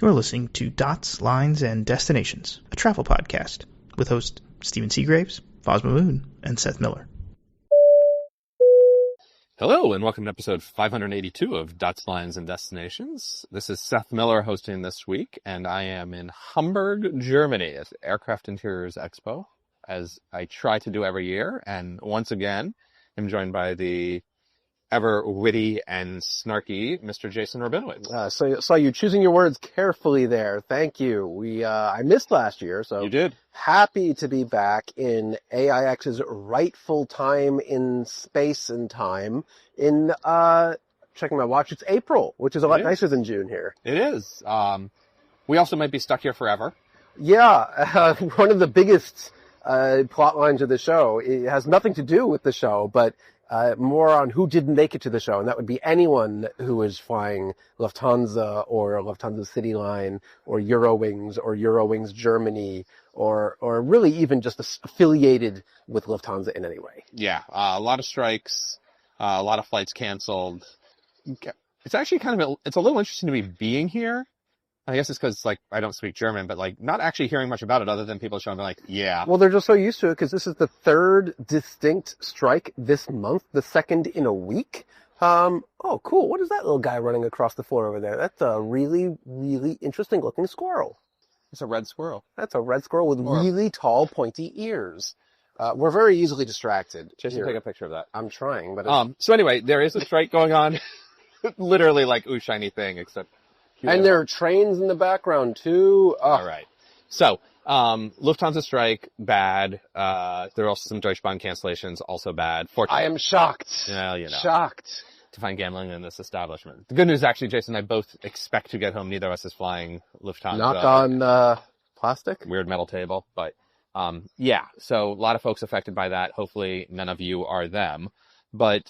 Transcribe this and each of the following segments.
You're listening to Dots, Lines, and Destinations, a travel podcast with hosts Stephen Seagraves, Fosma Moon, and Seth Miller. Hello, and welcome to episode 582 of Dots, Lines, and Destinations. This is Seth Miller hosting this week, and I am in Hamburg, Germany at Aircraft Interiors Expo, as I try to do every year. And once again, I'm joined by the ever witty and snarky Mr. Jason Rabinowitz. So you're choosing your words carefully there. Thank you. I missed last year, so You did. happy to be back in AIX's rightful time in space and time in, checking my watch, it's April, which is a lot nicer than June here. It is. We also might be stuck here forever. Yeah, one of the biggest plot lines of the show, it has nothing to do with the show, but more on who didn't make it to the show, and that would be anyone who was flying Lufthansa or Lufthansa Cityline or Eurowings Germany or really even just affiliated with Lufthansa in any way. Yeah, a lot of strikes, a lot of flights canceled. It's actually it's a little interesting to be being here. I guess it's because, I don't speak German, but, not actually hearing much about it other than people showing me, yeah. Well, they're just so used to it because this is the third distinct strike this month, the second in a week. Oh, cool. What is that little guy running across the floor over there? That's a really, really interesting looking squirrel. It's a red squirrel. That's a red squirrel with really tall, pointy ears. We're very easily distracted. Jason, take a picture of that. I'm trying, but... So anyway, there is a strike going on. Literally ooh, shiny thing, except... And there are trains in the background, too. Oh. All right. So, Lufthansa strike, bad. There are also some Deutsche Bahn cancellations, also bad. I am shocked. Well, Shocked. To find gambling in this establishment. The good news, actually, Jason and I both expect to get home. Neither of us is flying Lufthansa. Knock on plastic? Weird metal table. But, yeah. So, a lot of folks affected by that. Hopefully, none of you are them. But,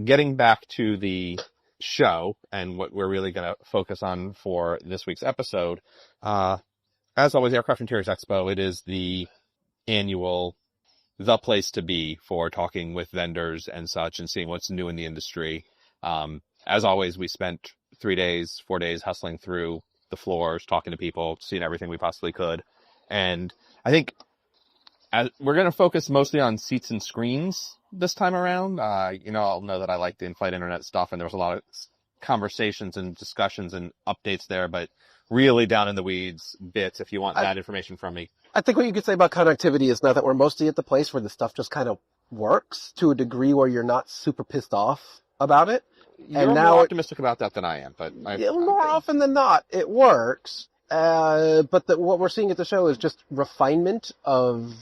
getting back to the show and what we're really going to focus on for this week's episode. As always, Aircraft Interiors Expo, it is the annual, the place to be for talking with vendors and such and seeing what's new in the industry. As always, we spent 4 days hustling through the floors, talking to people, seeing everything we possibly could. And I think we're going to focus mostly on seats and screens this time around. I'll know that I like the in-flight internet stuff, and there was a lot of conversations and discussions and updates there, but really down in the weeds bits if you want that information from me. I think what you could say about connectivity is now that we're mostly at the place where the stuff just kind of works to a degree where you're not super pissed off about it. You're more optimistic about that than I am, but more often than not, it works. But what we're seeing at the show is just refinement of...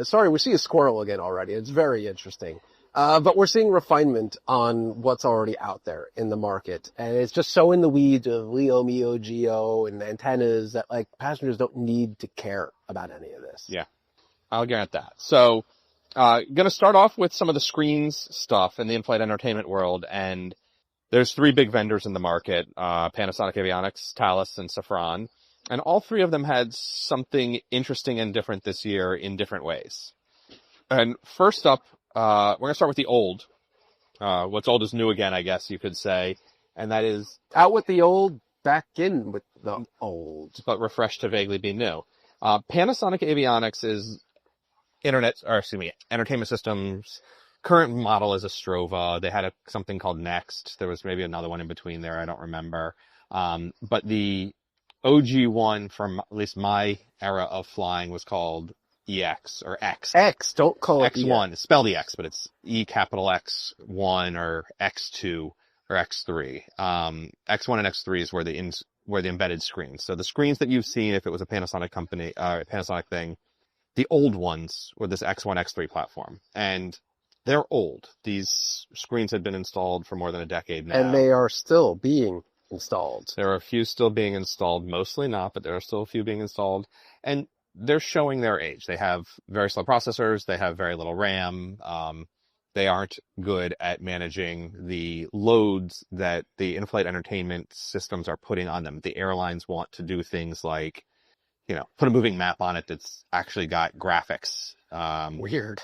sorry, we see a squirrel again already. It's very interesting. But we're seeing refinement on what's already out there in the market. And it's just so in the weeds of LEO, MEO, GEO, and antennas that, passengers don't need to care about any of this. Yeah, I'll grant that. So, gonna start off with some of the screens stuff in the in-flight entertainment world. And there's 3 big vendors in the market, Panasonic Avionics, Thales, and Safran. And all 3 of them had something interesting and different this year in different ways. And first up, we're going to start with the old. What's old is new again, I guess you could say. And that is... Out with the old, back in with the old. But refreshed to vaguely be new. Panasonic Avionics is entertainment systems. Current model is a Strova. They had something called Next. There was maybe another one in between there. I don't remember. But the OG one from at least my era of flying was called EX or X. X, don't call it X1. It's spelled EX, but it's E capital X1 or X2 or X3. X1 and X3 is where the embedded screens. So the screens that you've seen, if it was a Panasonic company, Panasonic thing, the old ones were this X1, X3 platform. And they're old. These screens had been installed for more than a decade now. And they are still being installed. There are a few still being installed, mostly not, but there are still a few being installed. And they're showing their age. They have very slow processors. They have very little RAM. They aren't good at managing the loads that the in-flight entertainment systems are putting on them. The airlines want to do things like, put a moving map on it that's actually got graphics. Weird.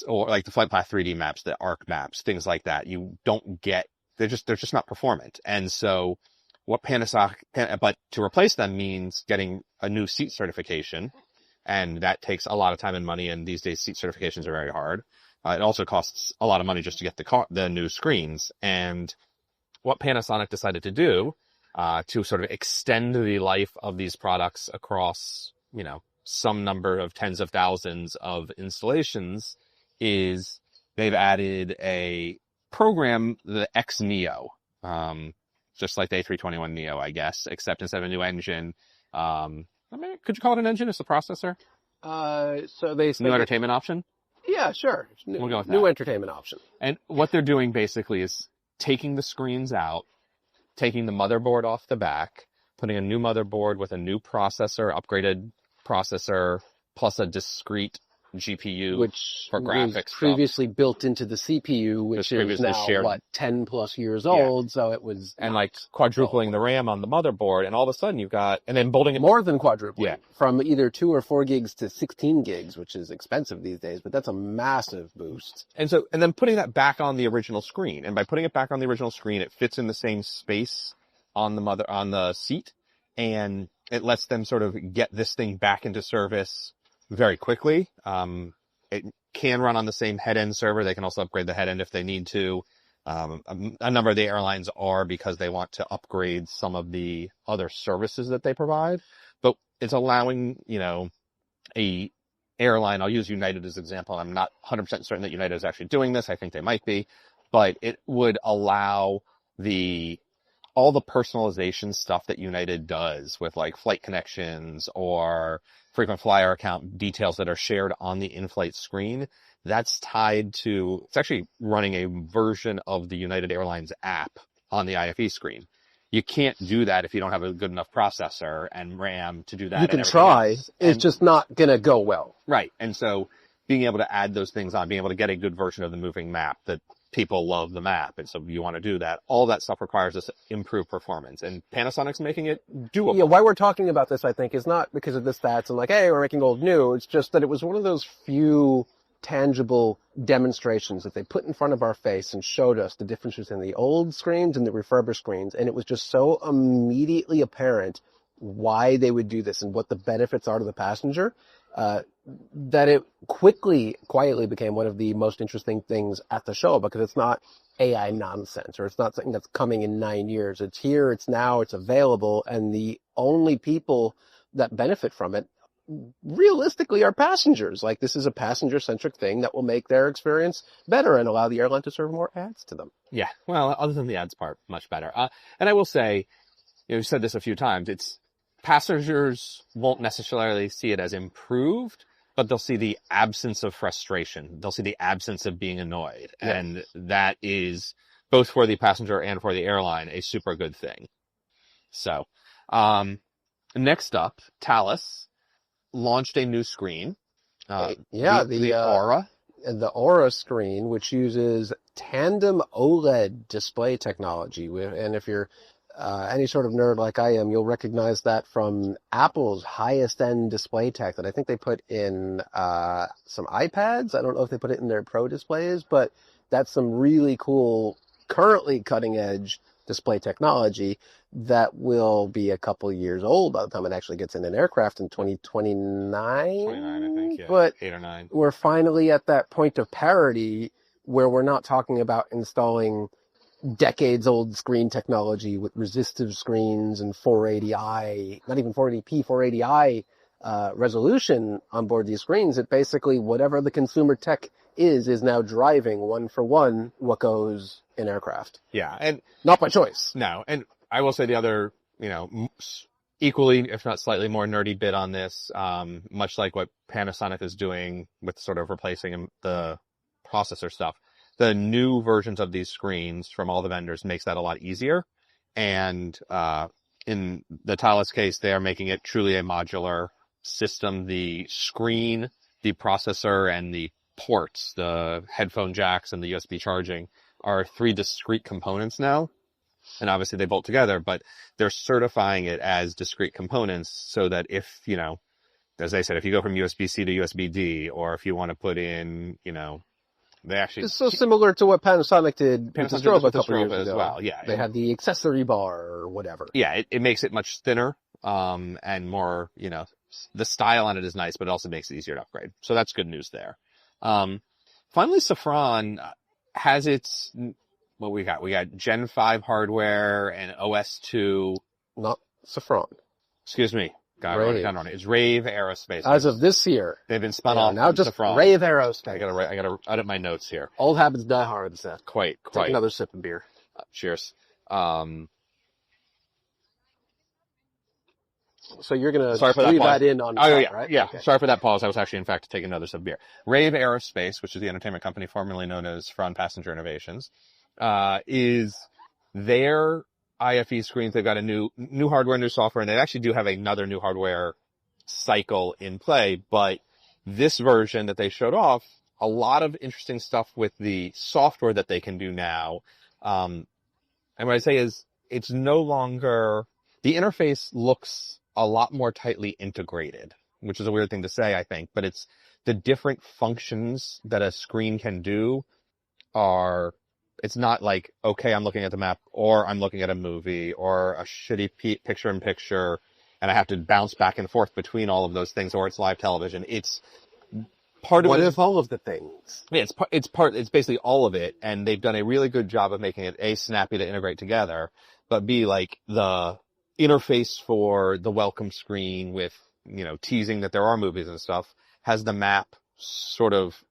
Or like the flight path 3D maps, the ARC maps, things like that. You don't get, they're just not performant. And so What but to replace them means getting a new seat certification, and that takes a lot of time and money, and these days seat certifications are very hard. It also costs a lot of money just to get the new screens. And what Panasonic decided to do, to sort of extend the life of these products across, some number of tens of thousands of installations, is they've added a program, the X Neo, just like the A321neo, I guess, except instead of a new engine, could you call it an engine? It's a processor? So they New entertainment option? Yeah, sure. We'll go with that. New entertainment option. And what they're doing basically is taking the screens out, taking the motherboard off the back, putting a new motherboard with a new processor, upgraded processor, plus a discrete GPU, which for graphics was previously built into the CPU, which is now, shared. 10 plus years old, so it was... And quadrupling the RAM on the motherboard, and all of a sudden you've got... And then bolting it... More than quadrupling. Yeah. From either 2 or 4 gigs to 16 gigs, which is expensive these days, but that's a massive boost. And then putting that back on the original screen. And by putting it back on the original screen, it fits in the same space on the seat, and it lets them sort of get this thing back into service very quickly. It can run on the same head-end server. They can also upgrade the head-end if they need to. A number of the airlines are, because they want to upgrade some of the other services that they provide. But it's allowing, a airline, I'll use United as an example. I'm not 100% certain that United is actually doing this. I think they might be. But it would allow all the personalization stuff that United does with flight connections or frequent flyer account details that are shared on the in-flight screen. That's tied to, it's actually running a version of the United Airlines app on the IFE screen. You can't do that if you don't have a good enough processor and RAM to do that. You can try. It's just not going to go well. Right. And so being able to add those things on, being able to get a good version of the moving map that people love the map, and so you want to do that. All that stuff requires this improved performance, and Panasonic's making it doable. Yeah, why we're talking about this, I think, is not because of the stats and hey, we're making old new. It's just that it was one of those few tangible demonstrations that they put in front of our face and showed us the differences in the old screens and the refurbished screens, and it was just so immediately apparent why they would do this and what the benefits are to the passenger, that it quietly became one of the most interesting things at the show, because it's not AI nonsense, or it's not something that's coming in 9 years. It's here, it's now, it's available, and the only people that benefit from it realistically are passengers. This is a passenger-centric thing that will make their experience better and allow the airline to serve more ads to them. Yeah, well, other than the ads part, much better. And I will say, you've said this a few times, passengers won't necessarily see it as improved, but they'll see the absence of frustration. They'll see the absence of being annoyed. Yeah. And that is, both for the passenger and for the airline, a super good thing. So, next up, Thales launched a new screen. The Aura. The Aura screen, which uses tandem OLED display technology. And if you're any sort of nerd like I am, you'll recognize that from Apple's highest end display tech that I think they put in some iPads. I don't know if they put it in their Pro displays, but that's some really cool, currently cutting edge display technology that will be a couple years old by the time it actually gets in an aircraft in 2029. 29, I think, yeah. But 8 or 9. We're finally at that point of parity where we're not talking about installing decades-old screen technology with resistive screens and 480i, not even 480p, 480i resolution on board these screens. It basically, whatever the consumer tech is now driving one for one what goes in aircraft. Yeah, and not by choice. No, and I will say the other, equally, if not slightly more nerdy bit on this, much like what Panasonic is doing with sort of replacing the processor stuff. The new versions of these screens from all the vendors makes that a lot easier. And in the Thales case, they are making it truly a modular system. The screen, the processor, and the ports, the headphone jacks and the USB charging, are 3 discrete components now. And obviously they bolt together, but they're certifying it as discrete components so that if, as I said, if you go from USB-C to USB-D, or if you want to put in, They actually It's so similar to what Panasonic did with the Panasonic strobe did a couple years as ago. well. Yeah, They had the accessory bar or whatever. yeah, it makes it much thinner, and more, the style on it is nice, but it also makes it easier to upgrade. So that's good news there. Finally, Safran has its, what we got? We got Gen 5 hardware and OS 2. Not Safran. Excuse me. Rave. It's Rave Aerospace. As of this year. They've been spun off now from just Safran. Rave Aerospace. I gotta edit my notes here. Old habits die hard, Seth. Quite. Take another sip of beer. Cheers. So you're gonna Sorry for that leave pause. that in on Oh, top, yeah, right? yeah. Okay. Sorry for that pause. I was actually, in fact, taking another sip of beer. Rave Aerospace, which is the entertainment company formerly known as Safran Passenger Innovations, is their IFE screens. They've got a new hardware, new software, and they actually do have another new hardware cycle in play. But this version that they showed off, a lot of interesting stuff with the software that they can do now. And what I say is, it's no longer, the interface looks a lot more tightly integrated, which is a weird thing to say, I think, but it's the different functions that a screen can do it's not like, okay, I'm looking at the map, or I'm looking at a movie, or a shitty picture-in-picture, and I have to bounce back and forth between all of those things, or it's live television. It's part of What it. if all of the things? Yeah, it's basically all of it, and they've done a really good job of making it A, snappy to integrate together, but B, like the interface for the welcome screen with, teasing that there are movies and stuff, has the map sort of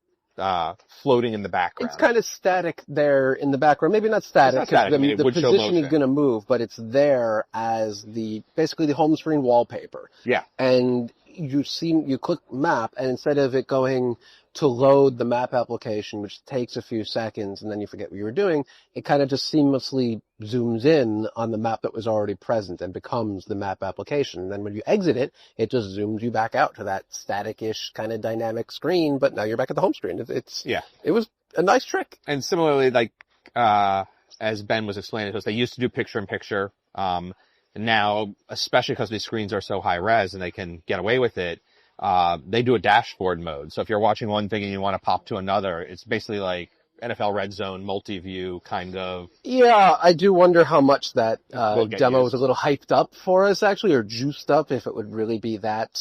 floating in the background. It's kind of static there in the background. Maybe not static, It's not static. I mean, it the would show position is motion. going to move, but it's there as basically the home screen wallpaper. Yeah. And you click map, and instead of it going to load the map application, which takes a few seconds, and then you forget what you were doing, it kind of just seamlessly zooms in on the map that was already present and becomes the map application. And then when you exit it, it just zooms you back out to that static-ish kind of dynamic screen, but now you're back at the home screen. It was a nice trick. And similarly, like, as Ben was explaining to us, they used to do picture-in-picture. Now, especially because these screens are so high res and they can get away with it, they do a dashboard mode. So if you're watching one thing and you want to pop to another, it's basically like NFL Red Zone multi-view kind of. Yeah, I do wonder how much that Will get demo used. was a little hyped up for us, actually, or juiced up, if it would really be that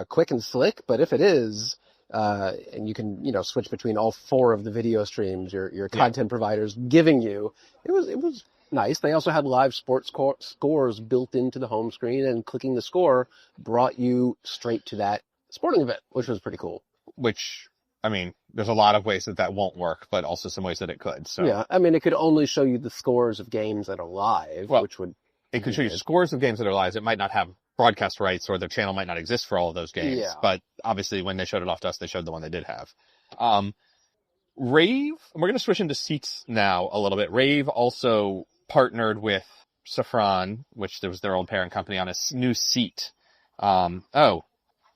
quick and slick. But if it is, and you can, switch between all four of the video streams your content providers giving you, it was nice. They also had live sports scores built into the home screen, and clicking the score brought you straight to that sporting event, which was pretty cool. Which, I mean, there's a lot of ways that won't work, but also some ways that it could. So Yeah, I mean, it could only show you the scores of games that are live, Well, which would... it could show you scores of games that are live. It might not have broadcast rights, or the channel might not exist for all of those games. Yeah. But obviously, when they showed it off to us, they showed the one they did have. Rave, and we're going to switch into seats now a little bit. Rave also partnered with Safran, which was their old parent company, on a new seat. No,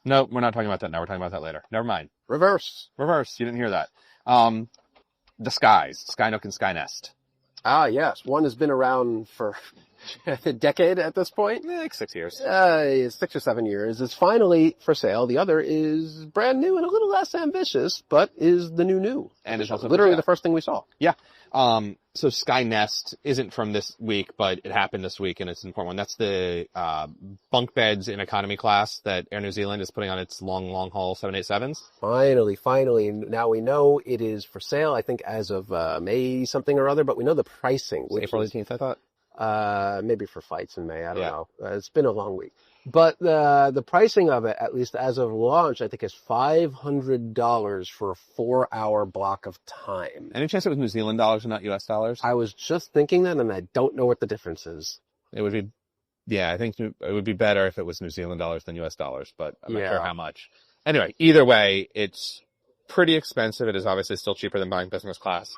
we're not talking about that now. We're talking about that later. Never mind. Reverse. You didn't hear that. The Skynook and Skynest. Ah, yes. One has been around for a decade at this point. Like 6 years. 6 or 7 years. It's finally for sale. The other is brand new and a little less ambitious, but is the new. And it's also literally the first thing we saw. Yeah. So Skynest isn't from this week, but it happened this week, and it's an important one. That's the bunk beds in economy class that Air New Zealand is putting on its long haul 787s. Finally. Now we know it is for sale, I think, as of May something or other, but we know the pricing. Which April is, 18th, I thought. maybe for fights in May. I don't know. It's been a long week. But the pricing of it, at least as of launch, I think is $500 for a 4-hour block of time. Any chance it was New Zealand dollars and not US dollars? I was just thinking that, and I don't know what the difference is. It would be, yeah, I think it would be better if it was New Zealand dollars than US dollars, but I'm not sure how much. Anyway, either way, it's pretty expensive. It is obviously still cheaper than buying business class.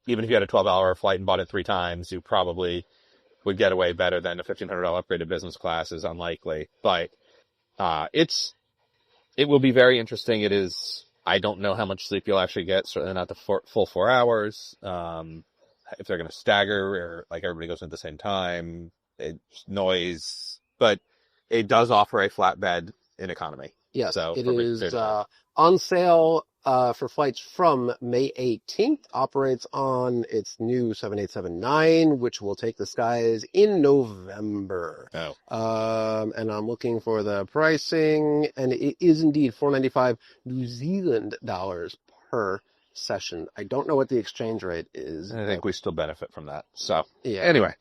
Even if you had a 12-hour flight and bought it 3 times, you probably would get away better than a $1,500 upgrade to business class is unlikely. But it will be very interesting. It is, I don't know how much sleep you'll actually get, certainly not the full 4 hours. If they're going to stagger, or like everybody goes in at the same time, it's noise. But it does offer a flat bed in economy. Yes, so it is on sale for flights from May 18th, operates on its new 7879, which will take the skies in November. And I'm looking for the pricing, and it is indeed $495 New Zealand dollars per session. I don't know what the exchange rate is. I think we still benefit from that. So Yeah. anyway,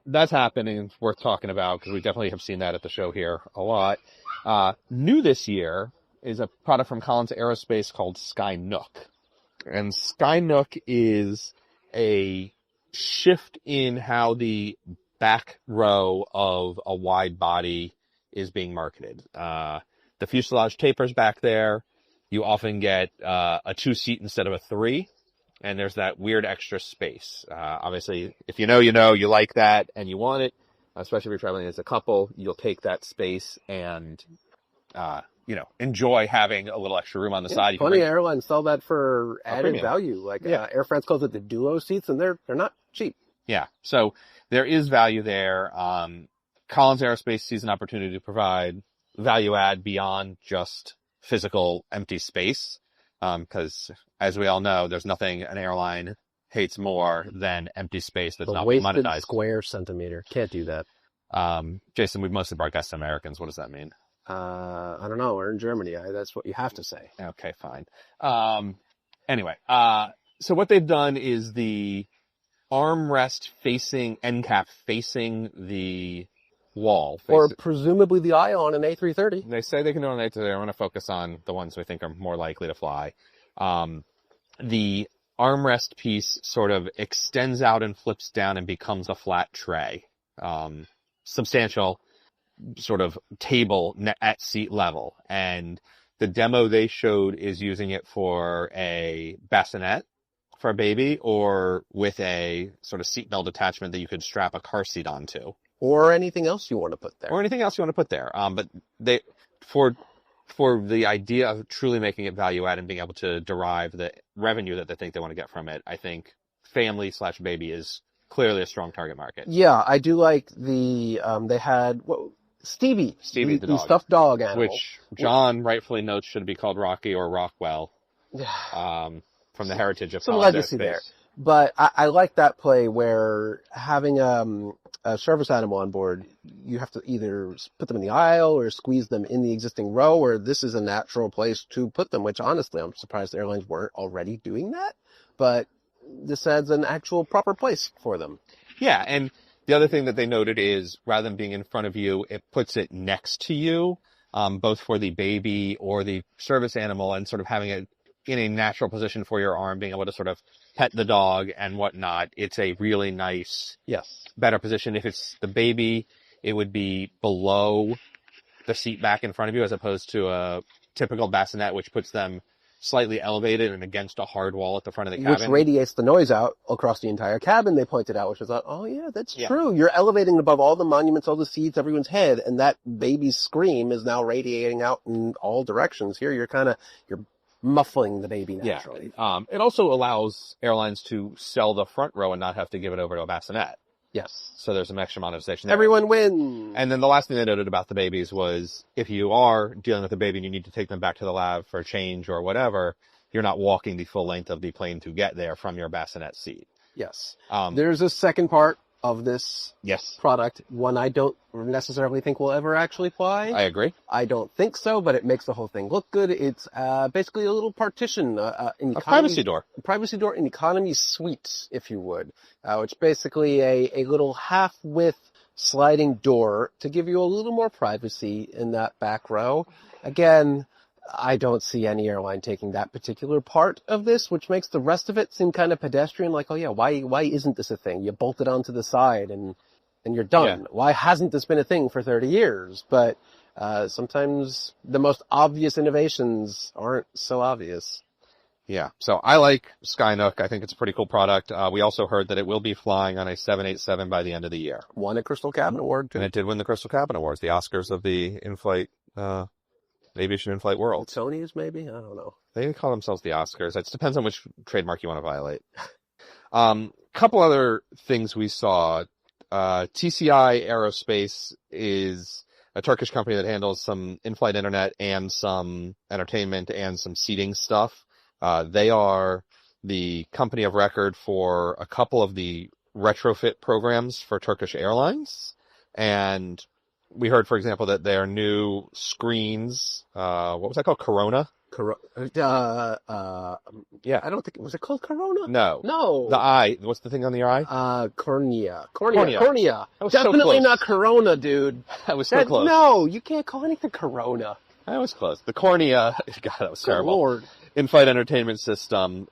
that's happening. It's worth talking about because we definitely have seen that at the show here a lot. New this year is a product from Collins Aerospace called Skynook. And Skynook is a shift in how the back row of a wide body is being marketed. The fuselage tapers back there. You often get a 2-seat instead of a 3. And there's that weird extra space. Obviously, if you know, you like that and you want it, especially if you're traveling as a couple, you'll take that space and, enjoy having a little extra room on the side. Funny airlines sell that for added value. Like Air France calls it the duo seats, and they're not cheap. Yeah, so there is value there. Collins Aerospace sees an opportunity to provide value add beyond just physical empty space. Because as we all know, there's nothing an airline hates more than empty space that's not wasted monetized. Square centimeter. Can't do that. Jason, we've mostly broadcast to Americans. What does that mean? I don't know. We're in Germany. That's what you have to say. Okay, fine. Anyway, so what they've done is the armrest facing, end cap facing the wall. Or presumably the eye on an A330. They say they can do it on A330. I want to focus on the ones we think are more likely to fly. The armrest piece sort of extends out and flips down and becomes a flat tray. Substantial sort of table at seat level. And the demo they showed is using it for a bassinet for a baby or with a sort of seatbelt attachment that you could strap a car seat onto. Or anything else you want to put there. But they, for the idea of truly making it value add and being able to derive the revenue that they think they want to get from it, I think family/baby is clearly a strong target market. Yeah, I do like the, they had, Stevie the dog. stuffed dog animal. Which John rightfully notes should be called Rocky or Rockwell, from the heritage of some legacy there. But I like that play where having a service animal on board, you have to either put them in the aisle or squeeze them in the existing row, or this is a natural place to put them, which honestly, I'm surprised the airlines weren't already doing that. But this adds an actual proper place for them. Yeah, and the other thing that they noted is rather than being in front of you, it puts it next to you, both for the baby or the service animal, and sort of having it in a natural position for your arm, being able to sort of pet the dog and whatnot. It's a really nice, better position. If it's the baby, it would be below the seat back in front of you as opposed to a typical bassinet, which puts them slightly elevated and against a hard wall at the front of the cabin. Which radiates the noise out across the entire cabin, they pointed out, which was like, oh yeah, that's true. You're elevating above all the monuments, all the seats, everyone's head, and that baby's scream is now radiating out in all directions. Here you're muffling the baby naturally. Yeah. It also allows airlines to sell the front row and not have to give it over to a bassinet. Yes. So there's some extra monetization there. Everyone wins. And then the last thing they noted about the babies was if you are dealing with a baby and you need to take them back to the lab for a change or whatever, you're not walking the full length of the plane to get there from your bassinet seat. Yes. There's a second part of this Yes. product, one I don't necessarily think will ever actually fly. I agree. I don't think so, but it makes the whole thing look good. It's basically a little partition, in privacy door. Privacy door in economy suite, if you would, which basically a little half-width sliding door to give you a little more privacy in that back row. Again, I don't see any airline taking that particular part of this, which makes the rest of it seem kind of pedestrian. Like, oh yeah, why isn't this a thing? You bolt it onto the side and you're done. Yeah. Why hasn't this been a thing for 30 years? But sometimes the most obvious innovations aren't so obvious. Yeah. So I like Skynook. I think it's a pretty cool product. We also heard that it will be flying on a 787 by the end of the year. Won a Crystal Cabin Award too. And it did win the Crystal Cabin Awards, the Oscars of the in-flight, aviation in-flight world. Tonys, maybe? I don't know. They call themselves the Oscars. It depends on which trademark you want to violate. Couple other things we saw. TCI Aerospace is a Turkish company that handles some in-flight internet and some entertainment and some seating stuff. They are the company of record for a couple of the retrofit programs for Turkish Airlines. And we heard, for example, that their new screens, what was that called? Corona? Yeah, I don't think, was it called Corona? No. No. The eye. What's the thing on your eye? Cornea. Cornea. Cornea. was so Definitely close. not Corona, dude. That was so close. No, you can't call anything Corona. I was close. The cornea. God, that was Good terrible. Lord. In-flight entertainment system.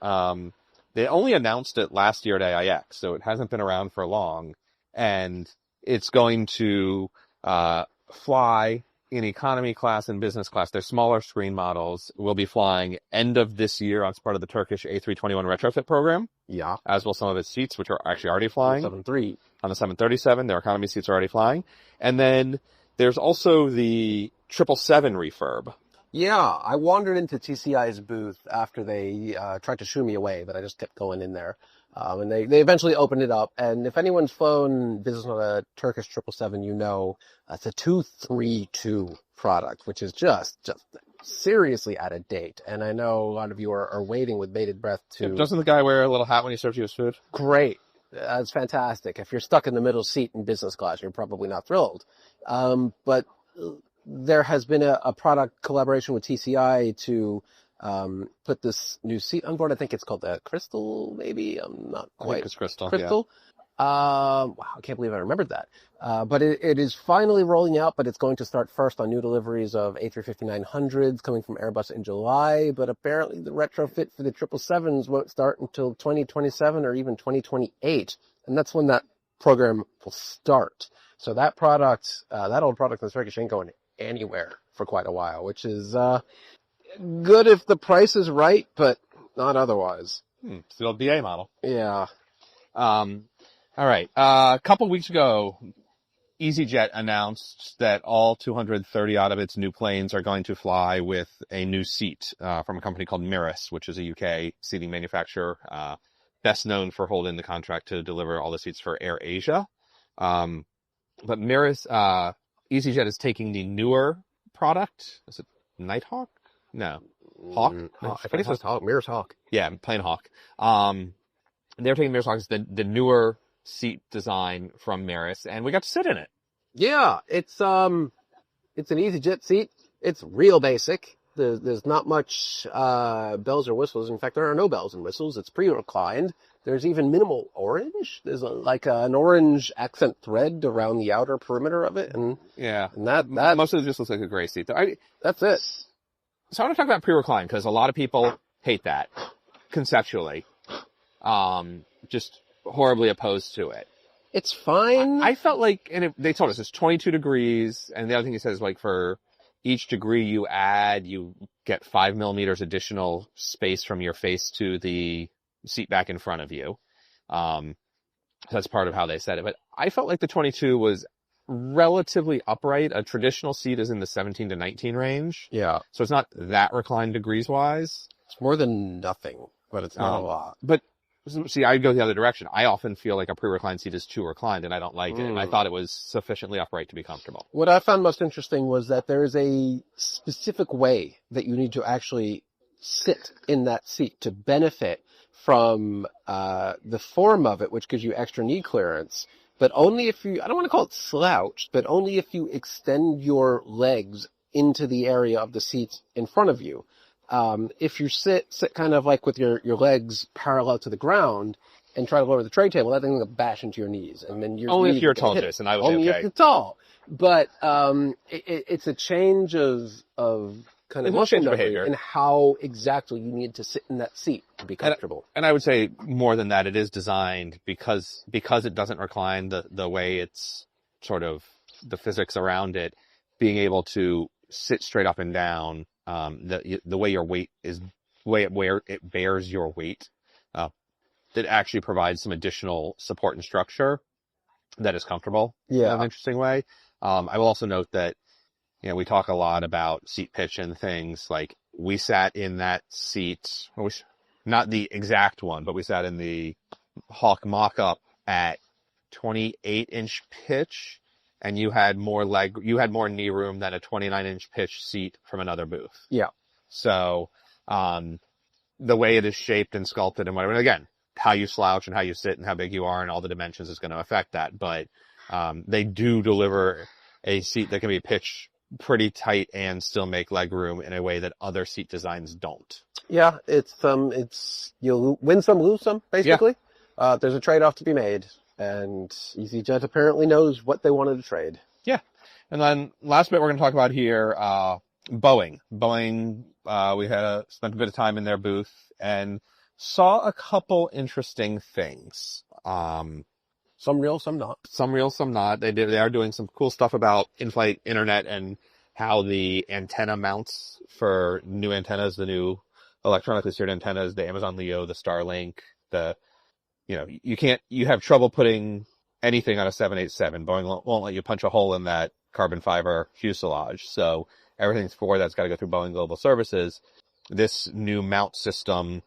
They only announced it last year at AIX, so it hasn't been around for long. And it's going to fly in economy class and business class. Their smaller screen models will be flying end of this year as part of the Turkish A321 retrofit program, Yeah. as will some of its seats, which are actually already flying. 7-3. On the 737, their economy seats are already flying. And then there's also the 777 refurb. Yeah, I wandered into TCI's booth after they tried to shoo me away, but I just kept going in there. And they eventually opened it up. And if anyone's flown business on a Turkish 777, you know it's a 232 product, which is just seriously out of date. And I know a lot of you are waiting with bated breath to... Doesn't the guy wear a little hat when he serves you his food? Great. That's fantastic. If you're stuck in the middle seat in business class, you're probably not thrilled. But there has been a product collaboration with TCI to put this new seat on board. I think it's called the Crystal, maybe. I'm not I quite. think it's Crystal. Crystal. Wow, I can't believe I remembered that. But it is finally rolling out, but it's going to start first on new deliveries of A350-900s coming from Airbus in July. But apparently the retrofit for the 777s won't start until 2027 or even 2028. And that's when that program will start. So that product, that old product in the Turkish ain't going anywhere for quite a while, which is good if the price is right, but not otherwise. It's the old BA model. Yeah. All right. A couple weeks ago, EasyJet announced that all 230 out of its new planes are going to fly with a new seat from a company called Mirus, which is a UK seating manufacturer, best known for holding the contract to deliver all the seats for AirAsia. But Mirus, EasyJet is taking the newer product. Is it Nighthawk? No. Hawk? I think it says Hawk. Mirror's Hawk. Yeah, plain Hawk. They're taking Mirus Hawk as the newer seat design from Mirus, and we got to sit in it. Yeah, it's an EasyJet seat. It's real basic. There's not much bells or whistles. In fact, there are no bells and whistles. It's pre-reclined. There's even minimal orange. There's an orange accent thread around the outer perimeter of it, and Yeah. and that Most of it just looks like a gray seat. that's it. So I want to talk about pre-recline, because a lot of people hate that, conceptually. Just horribly opposed to it. It's fine. I felt like, and they told us it's 22 degrees, and the other thing he says, like, for each degree you add, you get 5 millimeters additional space from your face to the seat back in front of you. So that's part of how they said it. But I felt like the 22 was relatively upright. A traditional seat is in the 17 to 19 range. Yeah, So it's not that reclined degrees wise. it's more than nothing, but it's not a lot. But see, I go the other direction. I often feel like a pre-reclined seat is too reclined, and I don't like it. And I thought it was sufficiently upright to be comfortable. What I found most interesting was that there is a specific way that you need to actually sit in that seat to benefit from the form of it, which gives you extra knee clearance. But only if you, I don't want to call it slouched, but only if you extend your legs into the area of the seat in front of you. If you sit kind of like with your legs parallel to the ground and try to lower the tray table, that thing's going to bash into your knees. And then Only if you're tall, Jason. I would only say if okay. you're tall. But it's a change of kind of It's a change muscle of behavior. memory and how exactly you need to sit in that seat to be comfortable. And I would say more than that, it is designed because it doesn't recline the way it's sort of the physics around it, being able to sit straight up and down, the way your weight is, where it bears your weight, that actually provides some additional support and structure that is comfortable in an interesting way. I will also note that, we talk a lot about seat pitch and things. Like, we sat in that seat, not the exact one, but we sat in the Hawk mock-up at 28-inch pitch, and you had more knee room than a 29-inch pitch seat from another booth. Yeah. So, the way it is shaped and sculpted and whatever, and again, how you slouch and how you sit and how big you are and all the dimensions is going to affect that. But, they do deliver a seat that can be pitched pretty tight and still make leg room in a way that other seat designs don't. Yeah, it's you'll win some, lose some, basically. Yeah. There's a trade-off to be made, and EasyJet apparently knows what they wanted to trade. Yeah. And then last bit we're going to talk about here, Boeing. Boeing, we spent a bit of time in their booth and saw a couple interesting things. Some real, some not. Some real, some not. They are doing some cool stuff about in-flight internet and how the antenna mounts for new antennas, the new electronically steered antennas, the Amazon Leo, the Starlink, you have trouble putting anything on a 787. Boeing won't let you punch a hole in that carbon fiber fuselage. So everything's that's got to go through Boeing Global Services. This new mount system,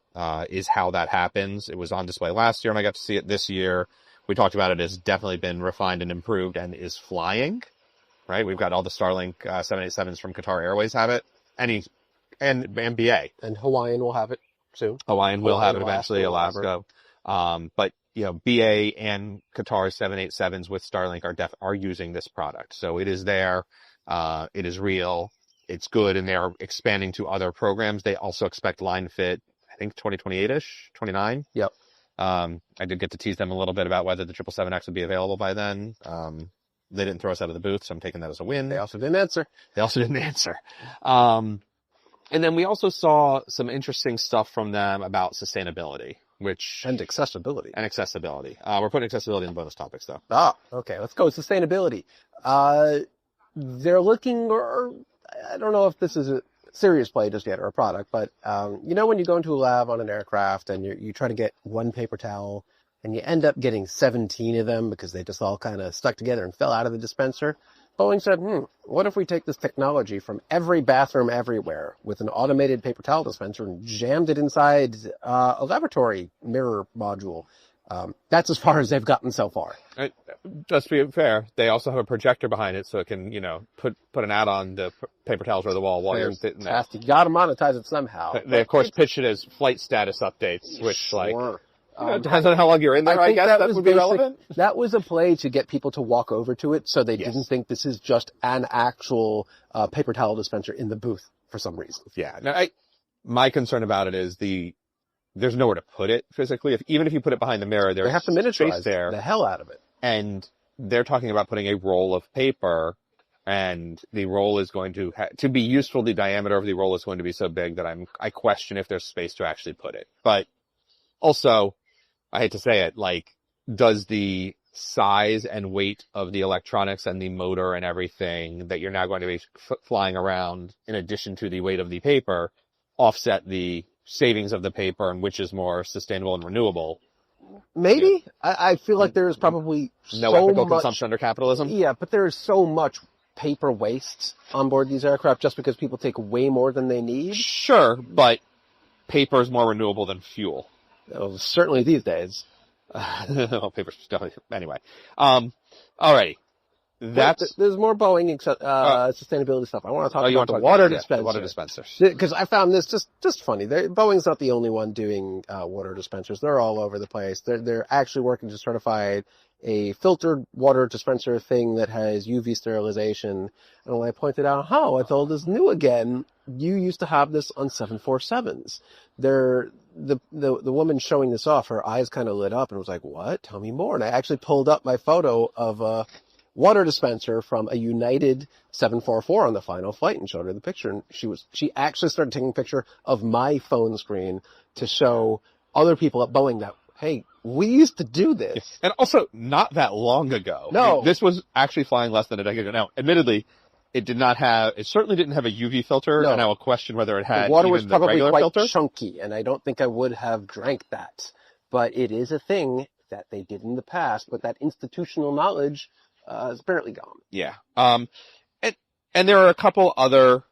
is how that happens. It was on display last year and I got to see it this year. We talked about it. It's definitely been refined and improved and is flying, right? We've got all the Starlink 787s from Qatar Airways have it, and BA. And Hawaiian will have it soon. Hawaiian will have it eventually, Alaska. But, BA and Qatar 787s with Starlink are using this product. So it is there. It is real. It's good. And they're expanding to other programs. They also expect line fit, I think 2028-ish, 29. Yep. I did get to tease them a little bit about whether the 777X would be available by then. They didn't throw us out of the booth, so I'm taking that as a win. They also didn't answer. And then we also saw some interesting stuff from them about sustainability, and accessibility. We're putting accessibility in the bonus topics, though. Okay. Let's go. Sustainability. They're looking, or I don't know if this is a serious play just yet or a product, but when you go into a lab on an aircraft and you try to get one paper towel and you end up getting 17 of them because they just all kind of stuck together and fell out of the dispenser, Boeing said, what if we take this technology from every bathroom everywhere with an automated paper towel dispenser and jammed it inside a laboratory mirror module? That's as far as they've gotten so far. Just to be fair, they also have a projector behind it so it can, put an ad on the paper towels or the wall while you're sitting there. You gotta monetize it somehow. They, of course, pitch it as flight status updates, which, depends on how long you're in there, I guess that would be relevant. That was a play to get people to walk over to it so they didn't think this is just an actual paper towel dispenser in the booth for some reason. Yeah. Now, my concern about it is there's nowhere to put it physically. Even if you put it behind the mirror, they have to miniaturize the hell out of it. And they're talking about putting a roll of paper, and the roll is going to be useful. The diameter of the roll is going to be so big that I question if there's space to actually put it. But also, I hate to say it, does the size and weight of the electronics and the motor and everything that you're now going to be flying around, in addition to the weight of the paper, offset the savings of the paper and which is more sustainable and renewable? Maybe. I feel like there is probably no ethical consumption under capitalism. Yeah, but there is so much paper waste on board these aircraft just because people take way more than they need. Sure, but paper is more renewable than fuel. Well, certainly these days. Well, paper's definitely... Anyway. Alrighty. There's more Boeing sustainability stuff. I want to talk about the water dispensers. The water dispensers. Because I found this just funny. Boeing's not the only one doing water dispensers. They're all over the place. They're actually working to certify a filtered water dispenser thing that has UV sterilization. And when I pointed out how it's old is new again, you used to have this on 747s. The woman showing this off, her eyes kind of lit up and was like, "What? Tell me more." And I actually pulled up my photo of a water dispenser from a United 744 on the final flight and showed her the picture. And she actually started taking a picture of my phone screen to show other people at Boeing that, hey, we used to do this. And also, not that long ago. No. I mean, this was actually flying less than a decade ago. Now, admittedly, it certainly didn't have a UV filter, no. And I will question whether it had the water even was probably the regular quite filter. chunky, and I don't think I would have drank that. But it is a thing that they did in the past, but that institutional knowledge is apparently gone. Yeah. And there are a couple other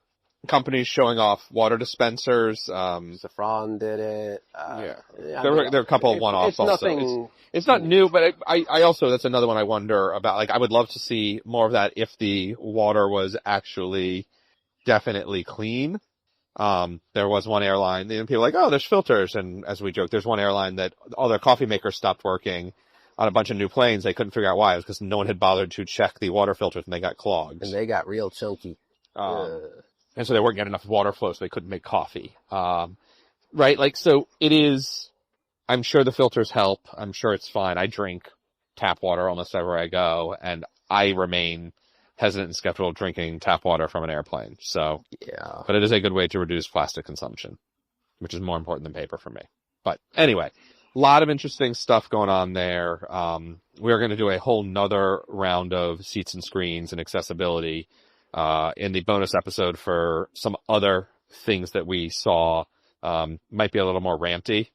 companies showing off water dispensers. Safran did it. Yeah. I There mean, were a couple of one-offs it's also. nothing. It's not new, but I also, that's another one I wonder about. Like, I would love to see more of that if the water was actually definitely clean. There was one airline, and people were like, oh, there's filters. And as we joke, there's one airline that all their coffee makers stopped working on a bunch of new planes. They couldn't figure out why. It was because no one had bothered to check the water filters and they got clogged. And they got real chunky. And so they weren't getting enough water flow, so they couldn't make coffee. Right? Like, so it is, I'm sure the filters help. I'm sure it's fine. I drink tap water almost everywhere I go, and I remain hesitant and skeptical of drinking tap water from an airplane. So, Yeah. but it is a good way to reduce plastic consumption, which is more important than paper for me. But anyway, a lot of interesting stuff going on there. We're going to do a whole nother round of seats and screens and accessibility in the bonus episode for some other things that we saw. Might be a little more ranty.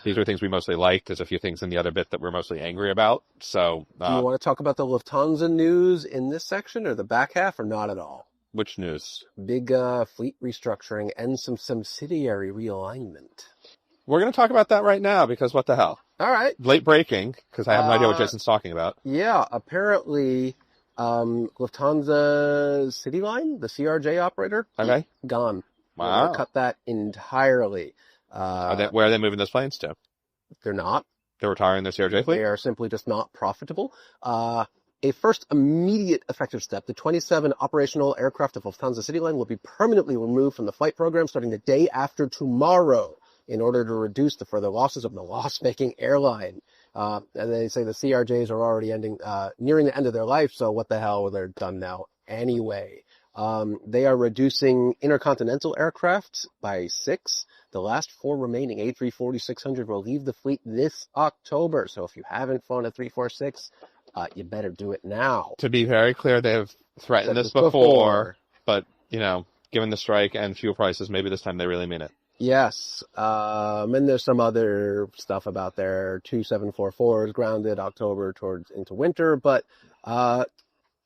These are things we mostly liked. There's a few things in the other bit that we're mostly angry about. So, Do you want to talk about the Lufthansa news in this section or the back half or not at all? which news? Big fleet restructuring and some subsidiary realignment. We're going to talk about that right now because what the hell? All right. Late breaking, because I have no idea what Jason's talking about. Yeah, apparently Lufthansa CityLine, the CRJ operator, Okay. gone. We're Wow. gonna cut that entirely. Where are they moving those planes to? They're not. They're retiring their CRJ fleet? They are simply just not profitable. A first immediate effective step, the 27 operational aircraft of Lufthansa CityLine will be permanently removed from the flight program starting the day after tomorrow in order to reduce the further losses of the loss-making airline. And they say the CRJs are already nearing the end of their life, so what the hell, they're done now anyway. They are reducing intercontinental aircraft by 6. The last 4 remaining A340-600 will leave the fleet this October. So if you haven't flown a 346, you better do it now. To be very clear, they have threatened Said this before, but, given the strike and fuel prices, maybe this time they really mean it. Yes. And there's some other stuff about their 2744s grounded October into winter, but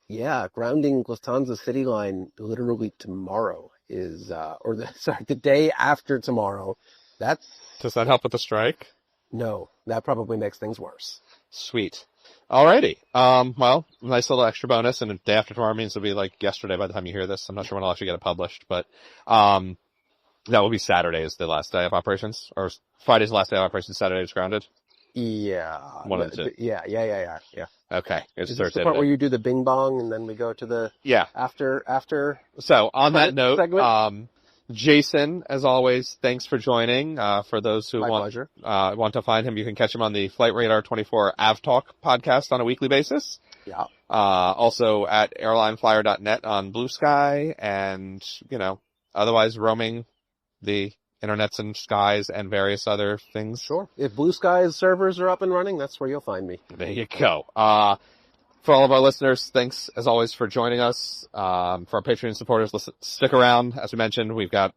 yeah, grounding Lufthansa CityLine literally tomorrow is, the day after tomorrow. Does that help with the strike? No, that probably makes things worse. Sweet. Alrighty. Well, nice little extra bonus, and the day after tomorrow means it'll be like yesterday by the time you hear this. I'm not sure when I'll actually get it published, but, that will be Saturday is the last day of operations, or Friday's the last day of operations, Saturday is grounded? Yeah. One of the two. Yeah. Okay. It's Is this Thursday the part today. where you do the bing bong and then we go to the Yeah. after? So on that note, segment? Jason, as always, thanks for joining. For those who My pleasure. want to find him, you can catch him on the Flight Radar 24 AvTalk podcast on a weekly basis. Yeah. Also at airlineflyer.net on Blue Sky, and otherwise roaming the internets and skies and various other things. Sure. If Blue Sky's servers are up and running, that's where you'll find me. There you go. For all of our listeners, thanks as always for joining us. For our Patreon supporters, stick around. As we mentioned, we've got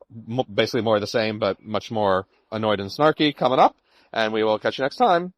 basically more of the same, but much more annoyed and snarky coming up. And we will catch you next time